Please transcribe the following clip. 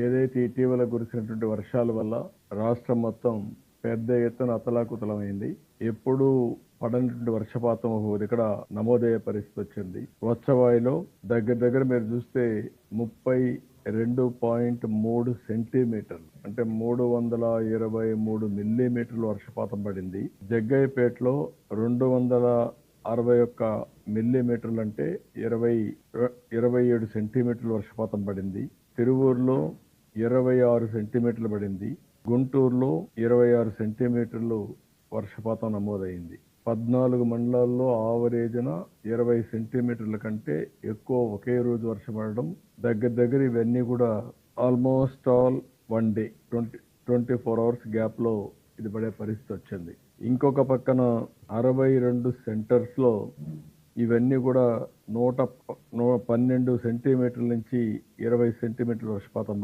ఏదైతే ఇటీవల కురిసినటువంటి వర్షాల వల్ల రాష్ట్రం మొత్తం పెద్ద ఎత్తున అతలాకుతలమైంది. ఎప్పుడూ పడనటువంటి వర్షపాతం ఇక్కడ నమోదయ్యే పరిస్థితి వచ్చింది. వచ్చవాయిలో దగ్గర మీరు చూస్తే 32.3 సెంటీమీటర్లు అంటే 323 మిల్లీమీటర్లు వర్షపాతం పడింది. జగ్గయ్యపేటలో 261 మిల్లీమీటర్లు అంటే 27 సెంటీమీటర్లు వర్షపాతం పడింది. తిరువూరులో 26 సెంటీమీటర్లు పడింది. గుంటూరులో 26 సెంటీమీటర్లు వర్షపాతం నమోదైంది. 14 మండలాల్లో ఆవరేజ్న 20 సెంటీమీటర్ల కంటే ఎక్కువ ఒకే రోజు వర్షం పడడం దగ్గర ఇవన్నీ కూడా ఆల్మోస్ట్ ఆల్ 1 డే 24 అవర్స్ గ్యాప్లో ఇది పడే పరిస్థితి వచ్చింది. ఇంకొక పక్కన 62 సెంటర్స్లో ఇవన్నీ కూడా 112 సెంటీమీటర్ల నుంచి 20 సెంటీమీటర్ల వర్షపాతం